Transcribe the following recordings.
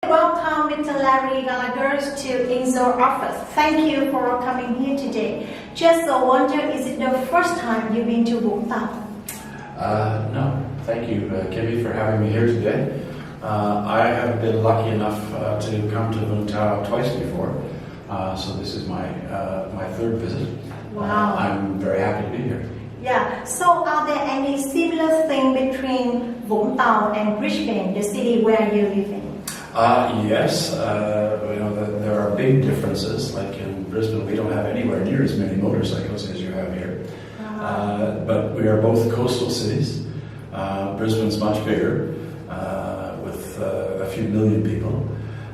Welcome, Mr. Larry Gallagher, to Insol office. Thank you for coming here today. Just wonder, is it the first time you've been to Vũng Tàu? No, thank you, Kimmy, for having me here today. I have been lucky enough to come to Vũng Tàu twice before, so this is my third visit. Wow. I'm very happy to be here. Yeah, so are there any similar thing between Vũng Tàu and Brisbane, the city where you live in? Yes, there are big differences. Like in Brisbane, we don't have anywhere near as many motorcycles as you have here. But we are both coastal cities. Brisbane's much bigger, with a few million people.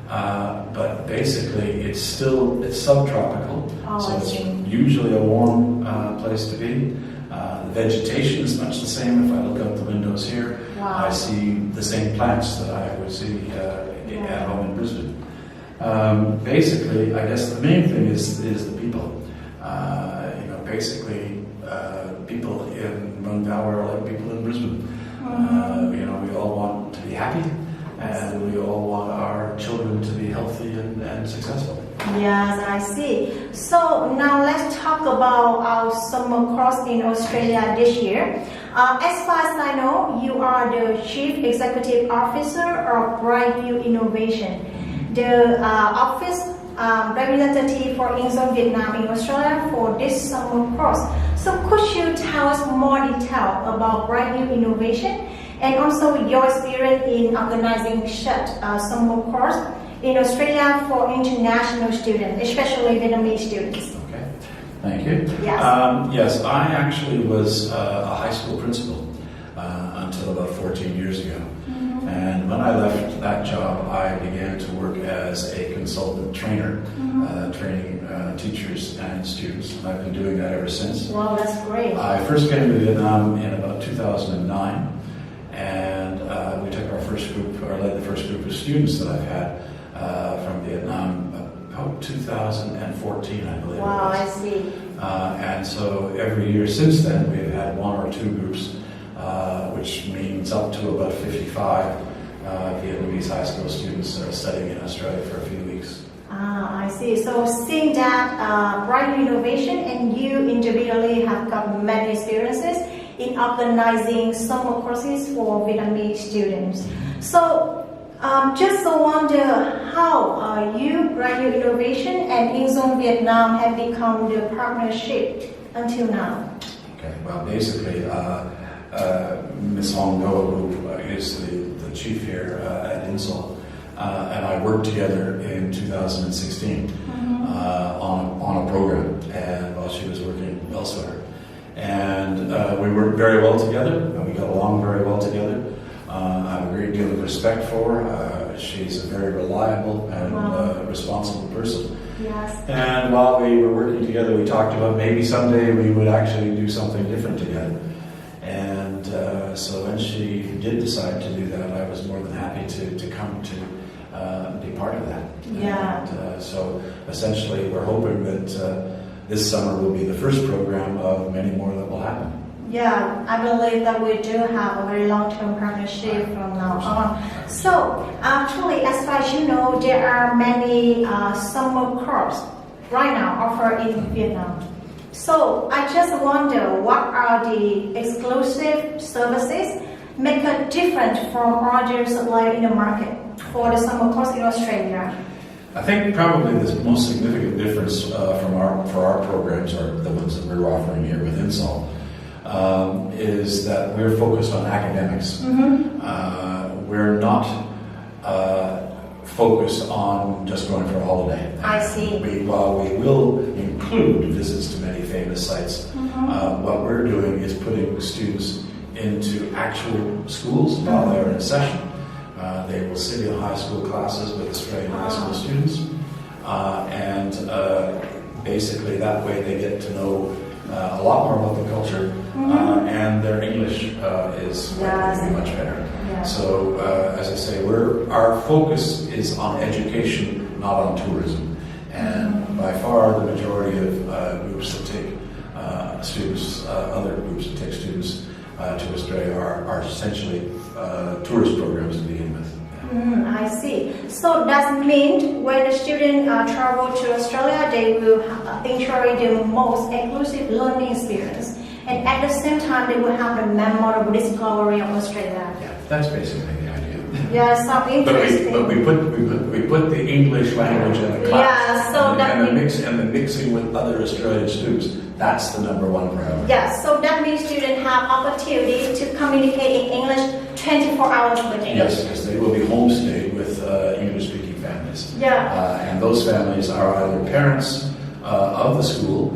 But basically, it's subtropical, so it's usually a warm place to be. The vegetation is much the same. If I look out the windows here, I see the same plants that I would see at home in Brisbane. Basically, I guess the main thing is the people. People in Vũng Tàu are like people in Brisbane. We all want to be happy, and we all want our children to be healthy and successful. Yes, I see. So now let's talk about our summer course in Australia this year. As far as I know, you are the Chief Executive Officer of Brightview Innovation, the office representative for Insol Vietnam in Australia for this summer course. So could you tell us more detail about Brightview Innovation and also your experience in organizing such summer course in Australia for international students, especially Vietnamese students? Okay, thank you. Yes. Yes, I actually was a high school principal until about 14 years ago. And when I left that job, I began to work as a consultant trainer, training teachers and students. And I've been doing that ever since. Wow, that's great. I first came to Vietnam in about 2009, and we took led the first group of students that I've had from Vietnam about 2014, I believe. Wow, I see. And so every year since then, we've had one or two groups, which means up to about 55 Vietnamese high school students studying in Australia for a few weeks. I see. So seeing that Brightview Innovation and you individually have got many experiences in organizing summer courses for Vietnamese students. So just wonder how you, Brightview Innovation and Insol Vietnam have become the partnership until now. Okay, well basically Ms. Hong Do, who is the chief here at Insol, and I worked together in 2016 on a program, and while she was working elsewhere. And we worked very well together, and we got along very well together. I have a great deal of respect for her. She's a very reliable and responsible person. Yes. And while we were working together, we talked about maybe someday we would actually do something different together. And so when she did decide to do that, I was more than happy to come to be part of that. Yeah. And so essentially we're hoping that this summer will be the first program of many more that will happen. Yeah, I believe that we do have a very long-term partnership from now on. So actually, as far as you know, there are many summer courses right now offered in Vietnam. So I just wonder, what are the exclusive services make it different from other suppliers in the market for the summer course in Australia? I think probably the most significant difference for our programs, or the ones that we're offering here with Insol, is that we're focused on academics. We're not focused on just going for a holiday. I see. While we will include visits to many famous sites, what we're doing is putting students into actual schools while they're in session. They will sit in high school classes with Australian high school students, and basically that way they get to know a lot more about the culture, and their English is likely to be much better. So, as I say, our focus is on education, not on tourism. And by far the majority of groups that take students, other groups that take students to Australia are essentially tourist programs to begin with. I see. So that means when the student travel to Australia, they will enjoy the most inclusive learning experience, and at the same time, they will have the memorable discovery of Australia. Yeah, that's basically the idea. Yeah, so interesting. But we put the English language in the class. Yeah, so and the mixing with other Australian students. That's the number one priority. Yeah, so that means students have opportunity to communicate in English 24 hours per day. Yes, because they will be homestayed with English-speaking families. Yeah. And those families are either parents of the school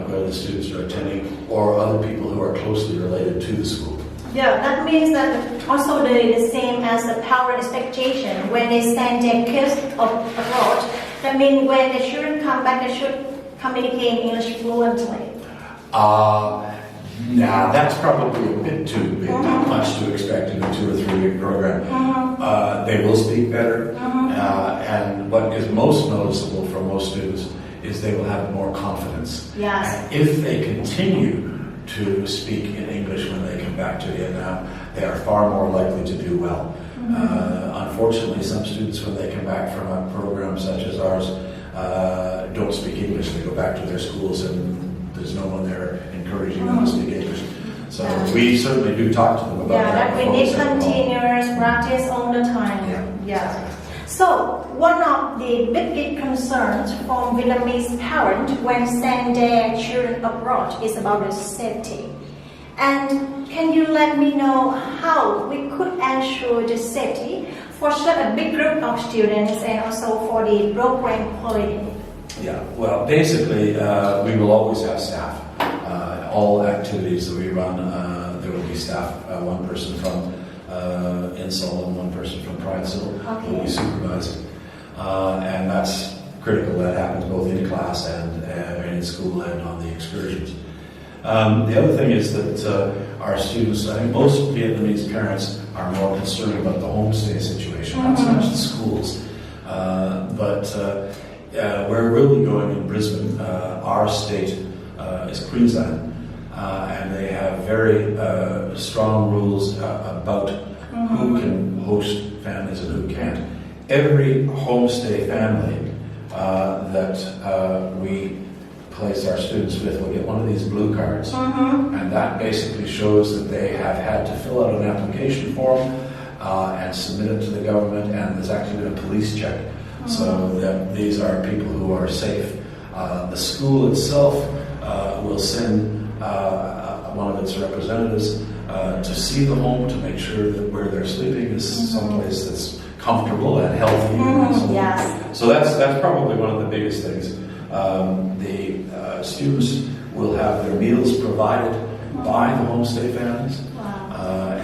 where the students are attending, or other people who are closely related to the school. Yeah, that means that also the same as the parent expectation when they send their kids abroad. That means when the children come back, they should communicate in English fluently. Now that's probably a bit too big, not much to expect in a 2 or 3 week program. They will speak better, and what is most noticeable for most students is they will have more confidence. Yes. And if they continue to speak in English when they come back to Vietnam, they are far more likely to do well. Unfortunately, some students, when they come back from a program such as ours, don't speak English. They go back to their schools and there's no one there encouraging them to speak English. So we certainly do talk to them about that. Yeah, that we need continuous practice all the time. Yeah. So one of the big concerns from Vietnamese parents when send their children abroad is about the safety. And can you let me know how we could ensure the safety for such a big group of students and also for the program quality? Yeah, well, basically, we will always have staff. All activities that we run, there will be staff, one person from Insol and one person from Insol will be supervising. And that's critical. That happens both in class and in school and on the excursions. The other thing is that our students, I think most Vietnamese parents are more concerned about the homestay situation, not so much the schools. But we're really going in Brisbane. Our state is Queensland, and they have very strong rules about who can host families and who can't. Every homestay family that we place our students with will get one of these blue cards, and that basically shows that they have had to fill out an application form and submit it to the government, and there's actually been a police check, so that these are people who are safe. The school itself will send one of its representatives to see the home to make sure that where they're sleeping is someplace that's comfortable and healthy. Yes. So that's probably one of the biggest things. The students will have their meals provided by the homestay families.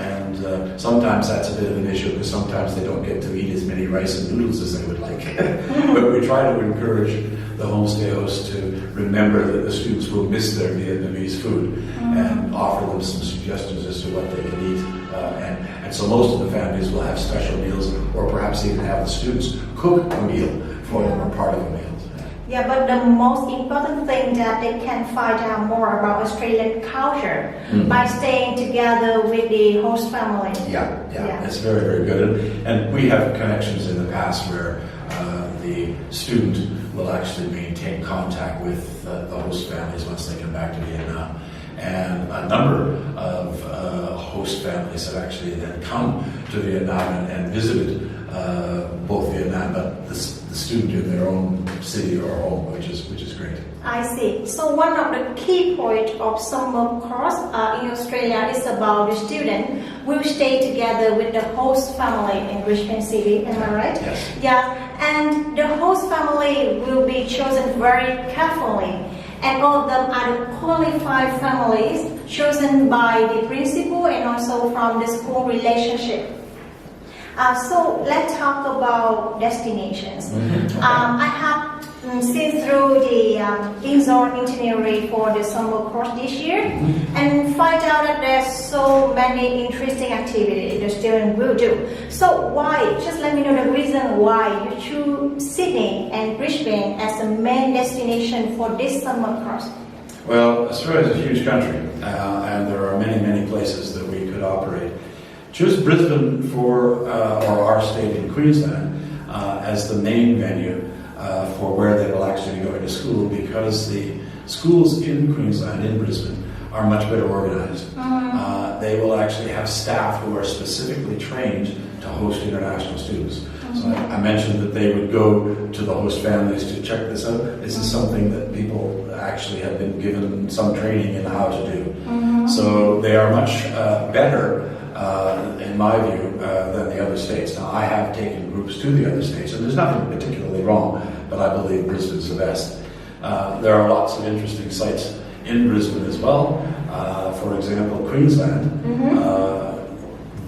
And sometimes that's a bit of an issue because sometimes they don't get to eat as many rice and noodles as they would like. But we try to encourage the homestay hosts to remember that the students will miss their Vietnamese food and offer them some suggestions as to what they can eat. And so most of the families will have special meals, or perhaps even have the students cook a meal for them or part of a meal. Yeah, but the most important thing that they can find out more about Australian culture by staying together with the host family. Yeah, it's very, very good. And we have connections in the past where the student will actually maintain contact with the host families once they come back to Vietnam. And a number of host families have actually then come to Vietnam and visited both Vietnam, but the student in their own city or home, which is great. I see. So one of the key points of summer course in Australia is about the student will stay together with the host family in Brisbane City. Am I right? Yes. Yeah. And the host family will be chosen very carefully. And all of them are the qualified families chosen by the principal and also from the school relationship. So let's talk about destinations. I have seen through the Insol itinerary for the summer course this year and find out that there's so many interesting activities the students will do. So why? Just let me know the reason why you choose Sydney and Brisbane as the main destination for this summer course. Well, Australia is a huge country, and there are many, many places that we could operate. Choose Brisbane for or our state in Queensland as the main venue for where they will actually be going to school, because the schools in Queensland, in Brisbane, are much better organized. They will actually have staff who are specifically trained to host international students. So I mentioned that they would go to the host families to check this out. This is something that people actually have been given some training in how to do. So they are much better, in my view, than the other states. Now, I have taken groups to the other states, and there's nothing particularly wrong, but I believe Brisbane's the best. There are lots of interesting sites in Brisbane as well. For example, Queensland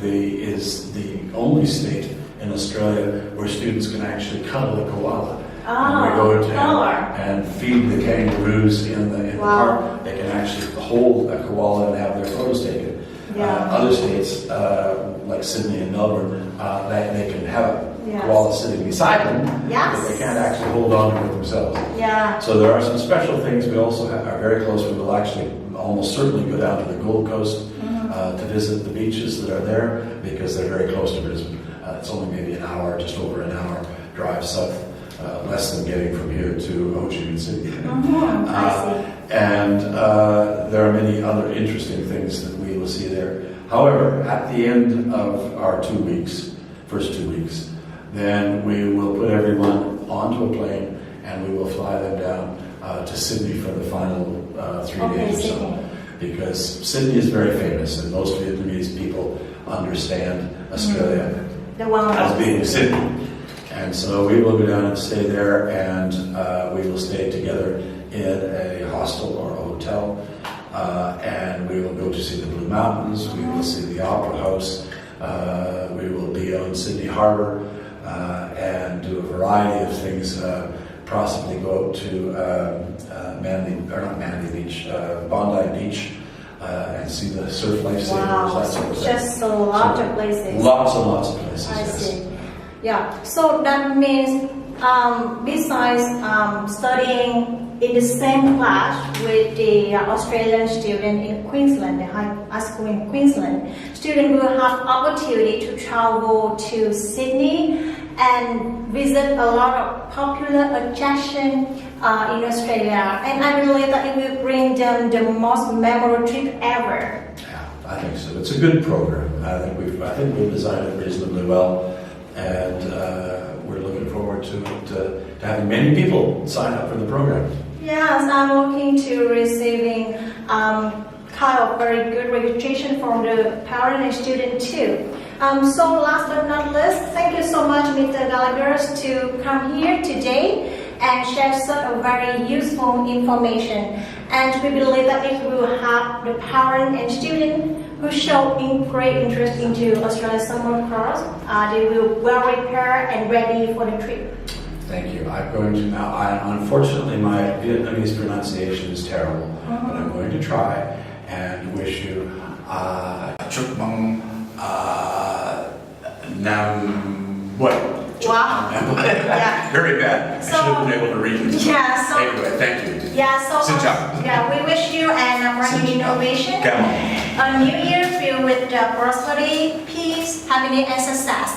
is the only state in Australia where students can actually cuddle a koala. And we go to and feed the kangaroos in the park. They can actually hold a koala and have their photos taken. Other states, like Sydney and Melbourne, they can have a koala sitting beside them, but they can't actually hold on to it themselves. So there are some special things. We also are very close. We will actually almost certainly go down to the Gold Coast to visit the beaches that are there, because they're very close to Brisbane. It's only maybe an hour, just over an hour drive south, less than getting from here to Ho Chi Minh City. And there are many other interesting things that we will see there. However, at the end of our 2 weeks, first 2 weeks, then we will put everyone onto a plane and we will fly them down to Sydney for the final 3 days or so. Because Sydney is very famous, and most Vietnamese people understand Australia as being Sydney. And so we will go down and stay there, and we will stay together in a hostel or a hotel, and we will go to see the Blue Mountains, we will see the Opera House, we will be on Sydney Harbour, and do a variety of things, possibly go out to Bondi Beach, and see the surf lifesavers, that sort of thing. Just a lot of places. Lots and lots of places, I yes. see. Yeah, so that means besides studying in the same class with the Australian student in Queensland, the high school in Queensland, student will have opportunity to travel to Sydney and visit a lot of popular attractions in Australia. And I believe that it will bring them the most memorable trip ever. Yeah, I think so. It's a good program. I think we've designed it reasonably well, and we're looking forward to having many people sign up for the program. Yes, I'm looking to receiving kind of very good registration from the parent and student too. So last but not least, thank you so much, Mr. Gallagher, to come here today and share such a very useful information. And we believe that it will have the parent and student who show great interest into Australia summer course. They will well prepared and ready for the trip. Thank you. I'm going to now. Unfortunately, my Vietnamese pronunciation is terrible, but I'm going to try and wish you chúc mừng năm What? Wow. Yeah. Very bad. So, I should have been able to read it. Yeah. So, anyway, thank you. Yeah. So. Xin chào. Yeah. We wish you an running innovation. Come on. A new year filled with prosperity, peace, happiness, and success.